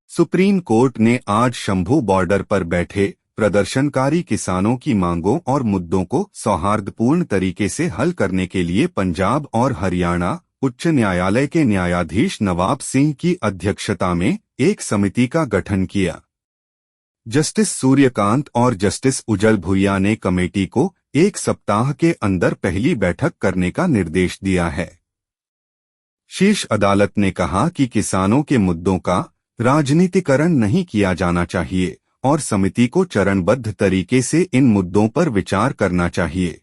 Supreme court ने आज Shambhu border पर बैठे प्रदर्शनकारी किसानों की मांगों और मुद्दों को सौहार्दपूर्ण तरीके से हल करने के लिए पंजाब और हरियाणा उच्च न्यायालय के न्यायाधीश नवाब सिंह की अध्यक्षता में एक समिति का गठन किया। जस्टिस सूर्यकांत और जस्टिस उजल भुइया ने कमेटी को एक सप्ताह के अंदर पहली बैठक करने का निर्देश दिया है। शीर्ष अदालत ने कहा कि किसानों के मुद्दों का राजनीतिकरण नहीं किया जाना चाहिए और समिति को चरणबद्ध तरीके से इन मुद्दों पर विचार करना चाहिए।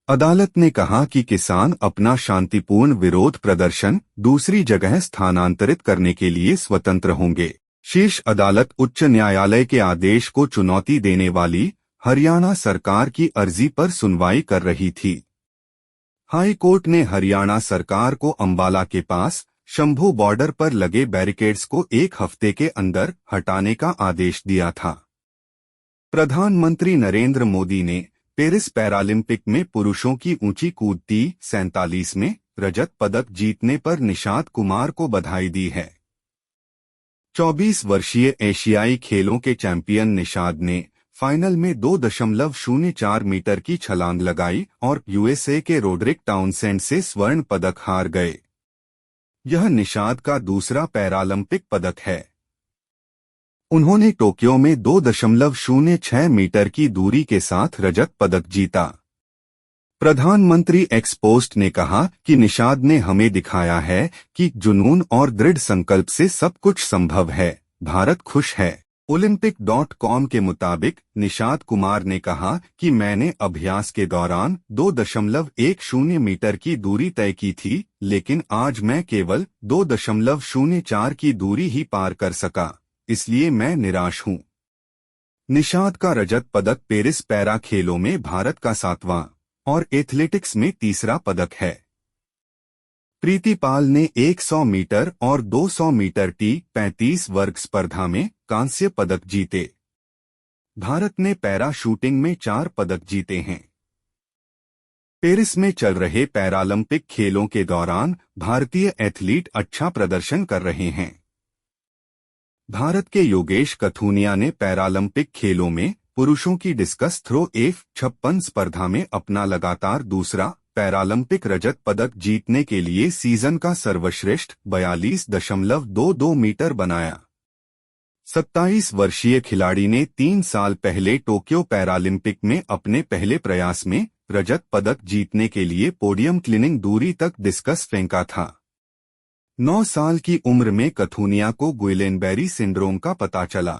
अदालत ने कहा कि किसान अपना शांतिपूर्ण विरोध प्रदर्शन दूसरी जगह स्थानांतरित करने के लिए स्वतंत्र होंगे। शीर्ष अदालत उच्च न्यायालय के आदेश को चुनौती देने वाली हरियाणा सरकार की अर्जी पर सुनवाई कर रही थी। हाई कोर्ट ने हरियाणा सरकार को अंबाला के पास शंभू बॉर्डर पर लगे बैरिकेड्स को एक हफ्ते के अंदर हटाने का आदेश दिया था। प्रधानमंत्री नरेंद्र मोदी ने पेरिस पैरालंपिक में पुरुषों की ऊंची कूदती 47 में रजत पदक जीतने पर निशात कुमार को बधाई दी है। 24 वर्षीय एशियाई खेलों के चैंपियन निशाद ने फाइनल में 2.04 मीटर की छलांग लगाई और यूएसए के रोड्रिक टाउनसेंड से स्वर्ण पदक हार गए। यह निशाद का दूसरा पैरालंपिक पदक है। उन्होंने टोक्यो में 2.06 मीटर की दूरी के साथ रजत पदक जीता। प्रधानमंत्री एक्स पोस्ट ने कहा कि निशाद ने हमें दिखाया है कि जुनून और दृढ़ संकल्प से सब कुछ संभव है। भारत खुश है। Olympic.com के मुताबिक निशात कुमार ने कहा कि मैंने अभ्यास के दौरान 2.10 मीटर की दूरी तय की थी, लेकिन आज मैं केवल 2.04 की दूरी ही पार कर सका, इसलिए मैं निराश हूं। निशात का रजत पदक पेरिस पैरा खेलों में भारत का 7वां और एथलेटिक्स में तीसरा पदक है। प्रीति पाल ने 100 मीटर और 200 मीटर T35 वर्ग स्पर्धा में कांस्य पदक जीते। भारत ने पैरा शूटिंग में 4 पदक जीते हैं। पेरिस में चल रहे पैरालंपिक खेलों के दौरान भारतीय एथलीट अच्छा प्रदर्शन कर रहे हैं। भारत के योगेश कथुनिया ने पैरालंपिक खेलों में पुरुषों की डिस्कस थ्रो F56 स्पर्धा में अपना लगातार दूसरा पैरालंपिक रजत पदक जीतने के लिए सीजन का सर्वश्रेष्ठ 42.22 मीटर बनाया। 27 वर्षीय खिलाड़ी ने 3 साल पहले टोक्यो पैरालंपिक में अपने पहले प्रयास में रजत पदक जीतने के लिए पोडियम क्लिनिंग दूरी तक डिस्कस फेंका था। 9 साल की उम्र में कथुनिया को गुइलेनबेरी सिंड्रोम का पता चला।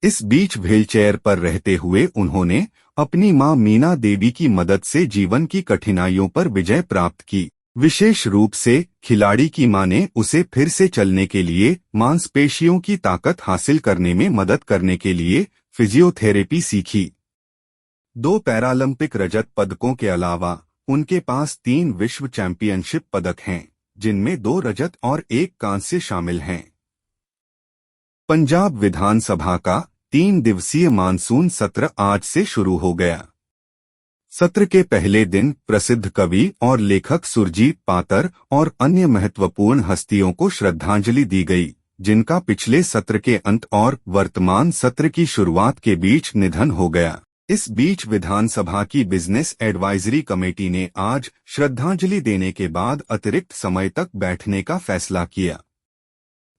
इस बीच व्हीलचेयर पर रहते हुए उन्होंने अपनी मां मीना देवी की मदद से जीवन की कठिनाइयों पर विजय प्राप्त की। विशेष रूप से खिलाड़ी की मां ने उसे फिर से चलने के लिए मांसपेशियों की ताकत हासिल करने में मदद करने के लिए फिजियोथेरेपी सीखी। 2 पैरालंपिक रजत पदकों के अलावा उनके पास 3 विश्व चैंपियनशिप पदक हैं, जिनमें 2 रजत और 1 कांस्य शामिल हैं। पंजाब विधानसभा का 3 दिवसीय मानसून सत्र आज से शुरू हो गया। सत्र के पहले दिन प्रसिद्ध कवि और लेखक सुरजीत पातर और अन्य महत्वपूर्ण हस्तियों को श्रद्धांजलि दी गई, जिनका पिछले सत्र के अंत और वर्तमान सत्र की शुरुआत के बीच निधन हो गया। इस बीच विधानसभा की बिजनेस एडवाइजरी कमेटी ने आज श्रद्धांजलि देने के बाद अतिरिक्त समय तक बैठने का फैसला किया।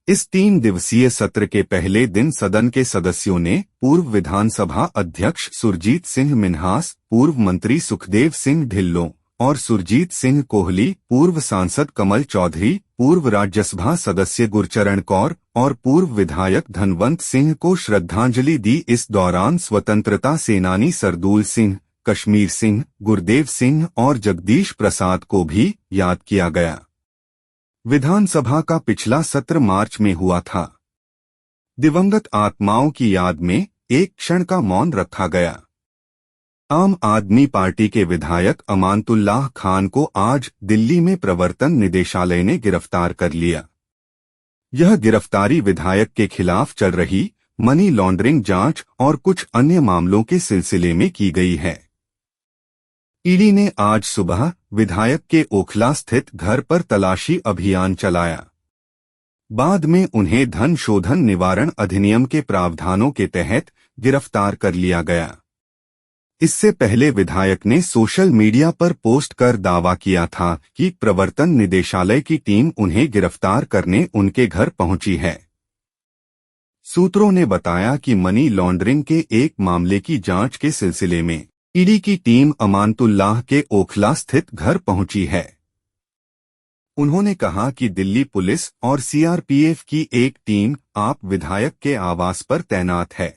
इस 3 दिवसीय सत्र के पहले दिन सदन के सदस्यों ने पूर्व विधानसभा अध्यक्ष सुरजीत सिंह मिन्हास, पूर्व मंत्री सुखदेव सिंह ढिल्लों और सुरजीत सिंह कोहली, पूर्व सांसद कमल चौधरी, पूर्व राज्यसभा सदस्य गुरचरण कौर और पूर्व विधायक धनवंत सिंह को श्रद्धांजलि दी। इस दौरान स्वतंत्रता सेनानी सरदूल सिंह, कश्मीर सिंह, गुरदेव सिंह और जगदीश प्रसाद को भी याद किया गया। विधानसभा का पिछला सत्र मार्च में हुआ था। दिवंगत आत्माओं की याद में एक क्षण का मौन रखा गया। आम आदमी पार्टी के विधायक अमानतुल्लाह खान को आज दिल्ली में प्रवर्तन निदेशालय ने गिरफ्तार कर लिया। यह गिरफ्तारी विधायक के खिलाफ चल रही मनी लॉन्ड्रिंग जांच और कुछ अन्य मामलों के सिलसिले में की गई है। ईडी ने आज सुबह विधायक के ओखला स्थित घर पर तलाशी अभियान चलाया। बाद में उन्हें धन शोधन निवारण अधिनियम के प्रावधानों के तहत गिरफ्तार कर लिया गया। इससे पहले विधायक ने सोशल मीडिया पर पोस्ट कर दावा किया था कि प्रवर्तन निदेशालय की टीम उन्हें गिरफ्तार करने उनके घर पहुंची है। सूत्रों ने बताया कि मनी लॉन्ड्रिंग के एक मामले की जांच के सिलसिले में ईडी की टीम अमानतुल्लाह के ओखला स्थित घर पहुंची है। उन्होंने कहा कि दिल्ली पुलिस और सीआरपीएफ की एक टीम आप विधायक के आवास पर तैनात है।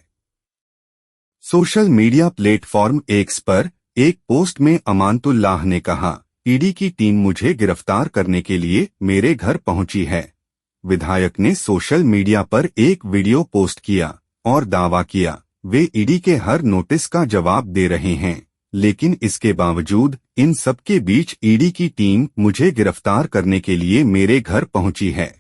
सोशल मीडिया प्लेटफॉर्म एक्स पर एक पोस्ट में अमानतुल्लाह ने कहा, ईडी की टीम मुझे गिरफ्तार करने के लिए मेरे घर पहुंची है। विधायक ने सोशल मीडिया पर एक वीडियो पोस्ट किया और दावा किया वे ईडी के हर नोटिस का जवाब दे रहे हैं, लेकिन इसके बावजूद इन सब के बीच ईडी की टीम मुझे गिरफ्तार करने के लिए मेरे घर पहुंची है।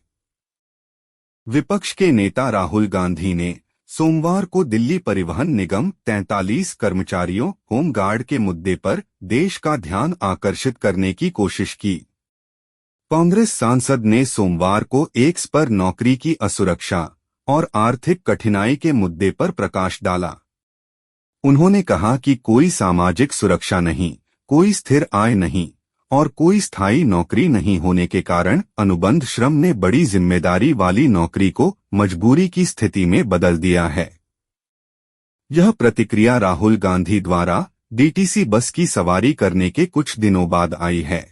विपक्ष के नेता राहुल गांधी ने सोमवार को दिल्ली परिवहन निगम 43 कर्मचारियों होमगार्ड के मुद्दे पर देश का ध्यान आकर्षित करने की कोशिश की। कांग्रेस सांसद ने सोमवार को एक्स पर नौकरी की असुरक्षा और आर्थिक कठिनाई के मुद्दे पर प्रकाश डाला। उन्होंने कहा कि कोई सामाजिक सुरक्षा नहीं, कोई स्थिर आय नहीं और कोई स्थायी नौकरी नहीं होने के कारण अनुबंध श्रम ने बड़ी जिम्मेदारी वाली नौकरी को मजबूरी की स्थिति में बदल दिया है। यह प्रतिक्रिया राहुल गांधी द्वारा डीटीसी बस की सवारी करने के कुछ दिनों बाद आई है।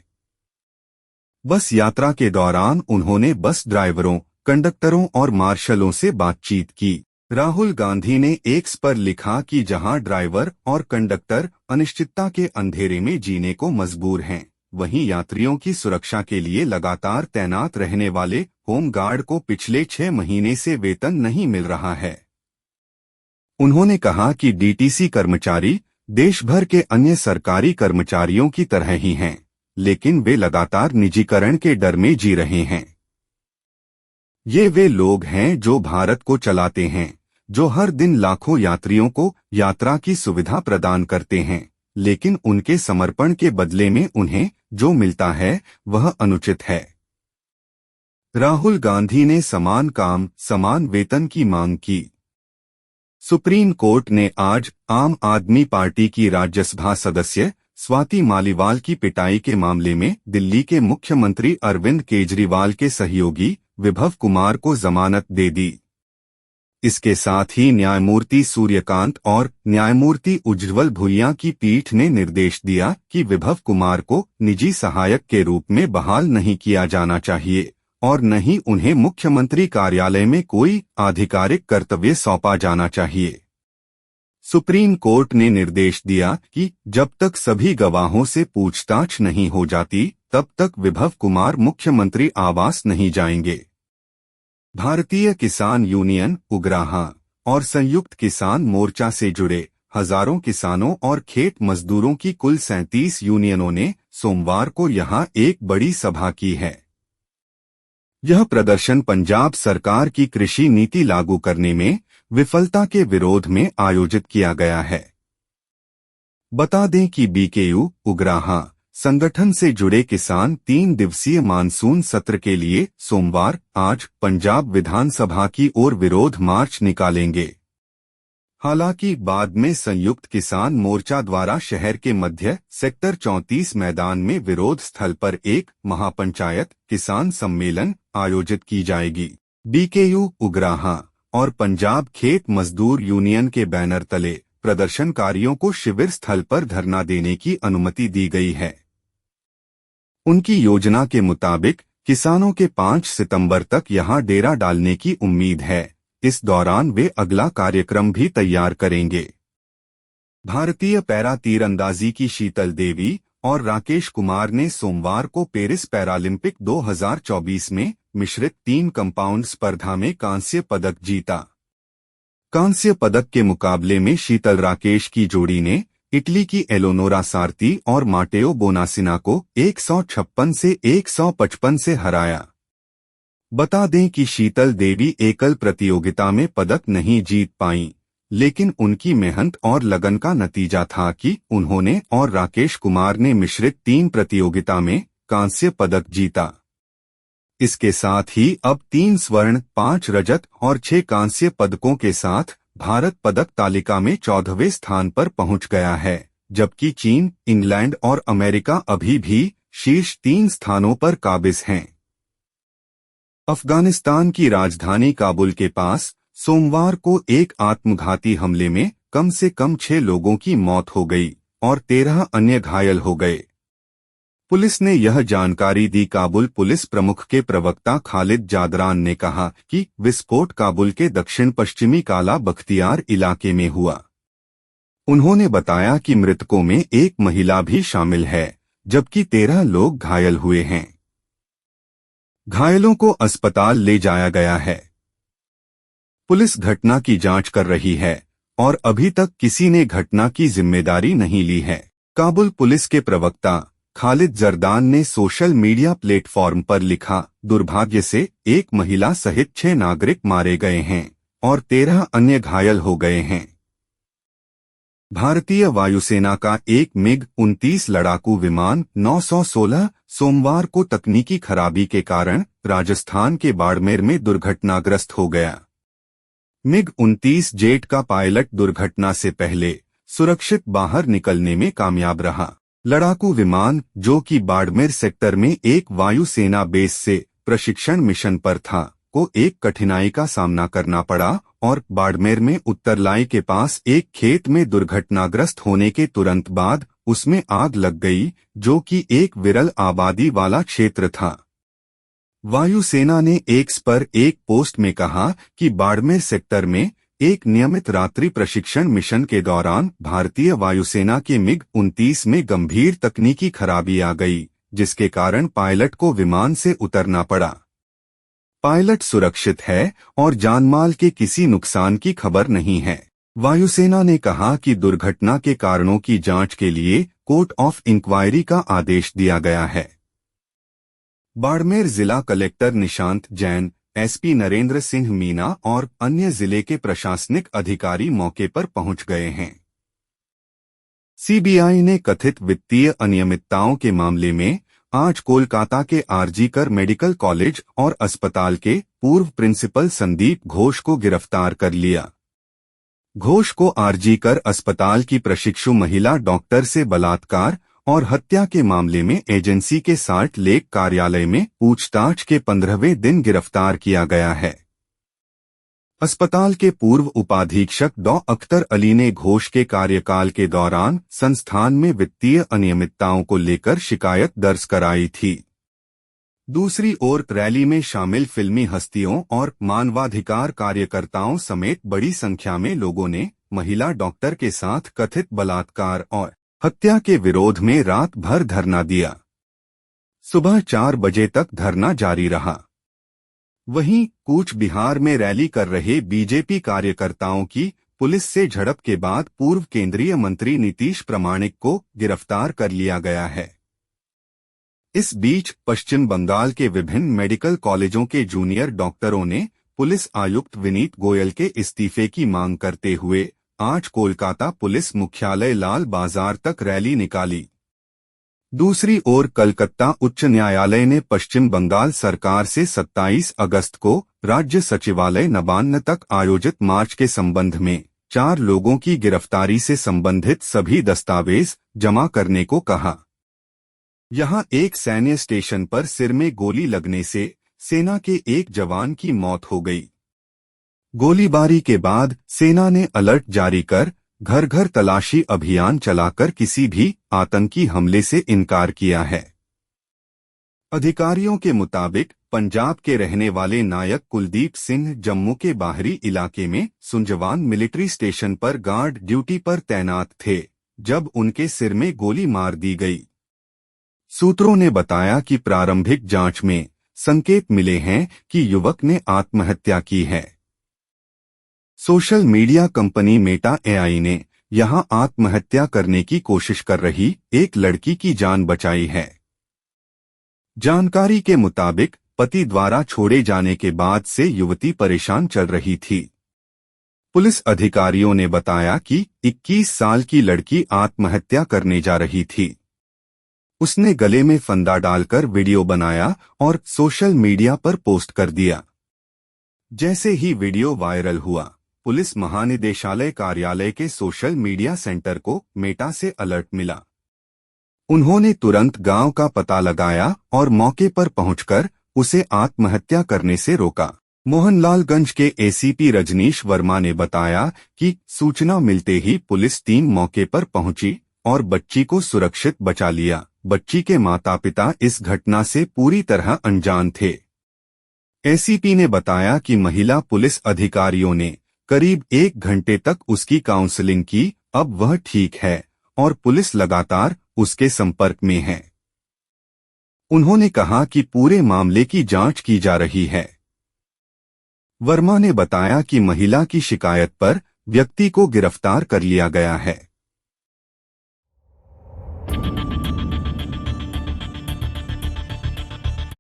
बस यात्रा के दौरान उन्होंने बस ड्राइवरों, कंडक्टरों और मार्शलों से बातचीत की। राहुल गांधी ने एक्स पर लिखा कि जहां ड्राइवर और कंडक्टर अनिश्चितता के अंधेरे में जीने को मजबूर हैं, वहीं यात्रियों की सुरक्षा के लिए लगातार तैनात रहने वाले होमगार्ड को पिछले 6 महीने से वेतन नहीं मिल रहा है। उन्होंने कहा कि डीटीसी कर्मचारी देश भर के अन्य सरकारी कर्मचारियों की तरह ही हैं, लेकिन वे लगातार निजीकरण के डर में जी रहे हैं। ये वे लोग हैं जो भारत को चलाते हैं, जो हर दिन लाखों यात्रियों को यात्रा की सुविधा प्रदान करते हैं, लेकिन उनके समर्पण के बदले में उन्हें जो मिलता है वह अनुचित है। राहुल गांधी ने समान काम समान वेतन की मांग की। सुप्रीम कोर्ट ने आज आम आदमी पार्टी की राज्यसभा सदस्य स्वाति मालीवाल की पिटाई के मामले में दिल्ली के मुख्यमंत्री अरविंद केजरीवाल के सहयोगी विभव कुमार को जमानत दे दी। इसके साथ ही न्यायमूर्ति सूर्यकांत और न्यायमूर्ति उज्ज्वल भुइयां की पीठ ने निर्देश दिया कि विभव कुमार को निजी सहायक के रूप में बहाल नहीं किया जाना चाहिए और न ही उन्हें मुख्यमंत्री कार्यालय में कोई आधिकारिक कर्तव्य सौंपा जाना चाहिए। सुप्रीम कोर्ट ने निर्देश दिया कि जब तक सभी गवाहों से पूछताछ नहीं हो जाती, तब तक विभव कुमार मुख्यमंत्री आवास नहीं जाएंगे। भारतीय किसान यूनियन उग्राहा और संयुक्त किसान मोर्चा से जुड़े हजारों किसानों और खेत मजदूरों की कुल 37 यूनियनों ने सोमवार को यहां एक बड़ी सभा की है। यह प्रदर्शन पंजाब सरकार की कृषि नीति लागू करने में विफलता के विरोध में आयोजित किया गया है। बता दें कि बीकेयू उग्राहा संगठन से जुड़े किसान 3 दिवसीय मानसून सत्र के लिए सोमवार आज पंजाब विधानसभा की ओर विरोध मार्च निकालेंगे। हालांकि बाद में संयुक्त किसान मोर्चा द्वारा शहर के मध्य सेक्टर 34 मैदान में विरोध स्थल पर एक महापंचायत किसान सम्मेलन आयोजित की जाएगी। बीकेयू उग्राहा और पंजाब खेत मजदूर यूनियन के बैनर तले प्रदर्शनकारियों को शिविर स्थल पर धरना देने की अनुमति दी गई है। उनकी योजना के मुताबिक किसानों के 5 सितंबर तक यहां डेरा डालने की उम्मीद है। इस दौरान वे अगला कार्यक्रम भी तैयार करेंगे। भारतीय पैरा तीरंदाजी की शीतल देवी और राकेश कुमार ने सोमवार को पेरिस पैरालंपिक 2024 में मिश्रित टीम कंपाउंड स्पर्धा में कांस्य पदक जीता। कांस्य पदक के मुकाबले में शीतल राकेश की जोड़ी ने इटली की एलोनोरा सार्ती और माटेओ बोनासिना को 156 से 155 से हराया। बता दें कि शीतल देवी एकल प्रतियोगिता में पदक नहीं जीत पाईं, लेकिन उनकी मेहनत और लगन का नतीजा था कि उन्होंने और राकेश कुमार ने मिश्रित 3 प्रतियोगिता में कांस्य पदक जीता। इसके साथ ही अब 3 स्वर्ण, 5 रजत और 6 कांस्य पदकों के साथ भारत पदक तालिका में 14वें स्थान पर पहुंच गया है, जबकि चीन, इंग्लैंड और अमेरिका अभी भी शीर्ष 3 स्थानों पर काबिज हैं। अफगानिस्तान की राजधानी काबुल के पास सोमवार को एक आत्मघाती हमले में कम से कम 6 लोगों की मौत हो गई और 13 अन्य घायल हो गए। पुलिस ने यह जानकारी दी। काबुल पुलिस प्रमुख के प्रवक्ता खालिद जादरान ने कहा कि विस्फोट काबुल के दक्षिण पश्चिमी काला बख्तियार इलाके में हुआ। उन्होंने बताया कि मृतकों में एक महिला भी शामिल है, जबकि 13 लोग घायल हुए हैं। घायलों को अस्पताल ले जाया गया है। पुलिस घटना की जांच कर रही है और अभी तक किसी ने घटना की जिम्मेदारी नहीं ली है। काबुल पुलिस के प्रवक्ता खालिद जरदान ने सोशल मीडिया प्लेटफॉर्म पर लिखा, दुर्भाग्य से एक महिला सहित 6 नागरिक मारे गए हैं और 13 अन्य घायल हो गए हैं। भारतीय वायुसेना का एक MiG-29 लड़ाकू विमान 916 सोमवार को तकनीकी खराबी के कारण राजस्थान के बाड़मेर में दुर्घटनाग्रस्त हो गया। MiG-29 जेट का पायलट दुर्घटना से पहले सुरक्षित बाहर निकलने में कामयाब रहा। लड़ाकू विमान, जो कि बाड़मेर सेक्टर में एक वायुसेना बेस से प्रशिक्षण मिशन पर था, को एक कठिनाई का सामना करना पड़ा और बाड़मेर में उत्तरलाई के पास एक खेत में दुर्घटनाग्रस्त होने के तुरंत बाद उसमें आग लग गई, जो कि एक विरल आबादी वाला क्षेत्र था। वायुसेना ने एक्स पर एक पोस्ट में कहा कि बाड़मेर सेक्टर में एक नियमित रात्रि प्रशिक्षण मिशन के दौरान भारतीय वायुसेना के MiG-29 में गंभीर तकनीकी खराबी आ गई, जिसके कारण पायलट को विमान से उतरना पड़ा। पायलट सुरक्षित है और जानमाल के किसी नुकसान की खबर नहीं है। वायुसेना ने कहा कि दुर्घटना के कारणों की जांच के लिए कोर्ट ऑफ इंक्वायरी का आदेश दिया गया है। बाड़मेर जिला कलेक्टर निशांत जैन, SP नरेंद्र सिंह मीना और अन्य जिले के प्रशासनिक अधिकारी मौके पर पहुंच गए हैं। CBI ने कथित वित्तीय अनियमितताओं के मामले में आज कोलकाता के आरजी-कर मेडिकल कॉलेज और अस्पताल के पूर्व प्रिंसिपल संदीप घोष को गिरफ्तार कर लिया। घोष को आरजी-कर अस्पताल की प्रशिक्षु महिला डॉक्टर से बलात्कार और हत्या के मामले में एजेंसी के साल्ट लेक कार्यालय में पूछताछ के 15वें दिन गिरफ्तार किया गया है। अस्पताल के पूर्व उपाधीक्षक डॉ. अख्तर अली ने घोष के कार्यकाल के दौरान संस्थान में वित्तीय अनियमितताओं को लेकर शिकायत दर्ज कराई थी। दूसरी ओर रैली में शामिल फिल्मी हस्तियों और मानवाधिकार कार्यकर्ताओं समेत बड़ी संख्या में लोगों ने महिला डॉक्टर के साथ कथित बलात्कार और हत्या के विरोध में रात भर धरना दिया। सुबह 4 बजे तक धरना जारी रहा। वहीं कूच बिहार में रैली कर रहे बीजेपी कार्यकर्ताओं की पुलिस से झड़प के बाद पूर्व केंद्रीय मंत्री नीतीश प्रामाणिक को गिरफ्तार कर लिया गया है। इस बीच पश्चिम बंगाल के विभिन्न मेडिकल कॉलेजों के जूनियर डॉक्टरों ने पुलिस आयुक्त विनीत गोयल के इस्तीफे की मांग करते हुए आज कोलकाता पुलिस मुख्यालय लाल बाजार तक रैली निकाली। दूसरी ओर कलकत्ता उच्च न्यायालय ने पश्चिम बंगाल सरकार से 27 अगस्त को राज्य सचिवालय नबान्न तक आयोजित मार्च के संबंध में 4 लोगों की गिरफ्तारी से संबंधित सभी दस्तावेज जमा करने को कहा। यहां एक सैन्य स्टेशन पर सिर में गोली लगने से सेना के एक जवान की मौत हो गई। गोलीबारी के बाद सेना ने अलर्ट जारी कर घर घर तलाशी अभियान चलाकर किसी भी आतंकी हमले से इनकार किया है। अधिकारियों के मुताबिक पंजाब के रहने वाले नायक कुलदीप सिंह जम्मू के बाहरी इलाके में सुंजवान मिलिट्री स्टेशन पर गार्ड ड्यूटी पर तैनात थे जब उनके सिर में गोली मार दी गई। सूत्रों ने बताया कि प्रारंभिक जांच में संकेत मिले हैं कि युवक ने आत्महत्या की है। Social media company Meta AI ने यहां आत्महत्या करने की कोशिश कर रही एक लड़की की जान बचाई है। जानकारी के मुताबिक पति द्वारा छोड़े जाने के बाद से युवती परेशान चल रही थी। पुलिस अधिकारियों ने बताया कि 21 साल की लड़की आत्महत्या करने जा रही थी। उसने गले में फंदा डालकर वीडियो बनाया और सोशल मीडिया पर पोस्ट कर दिया। जैसे ही वीडियो वायरल हुआ, पुलिस महानिदेशालय कार्यालय के सोशल मीडिया सेंटर को मेटा से अलर्ट मिला। उन्होंने तुरंत गांव का पता लगाया और मौके पर पहुंचकर उसे आत्महत्या करने से रोका। मोहनलालगंज के एसीपी रजनीश वर्मा ने बताया कि सूचना मिलते ही पुलिस टीम मौके पर पहुंची और बच्ची को सुरक्षित बचा लिया। बच्ची के माता पिता इस घटना से पूरी तरह अनजान थे। एसीपी ने बताया कि महिला पुलिस अधिकारियों ने करीब 1 घंटे तक उसकी काउंसलिंग की। अब वह ठीक है और पुलिस लगातार उसके संपर्क में है। उन्होंने कहा कि पूरे मामले की जांच की जा रही है। वर्मा ने बताया कि महिला की शिकायत पर व्यक्ति को गिरफ्तार कर लिया गया है।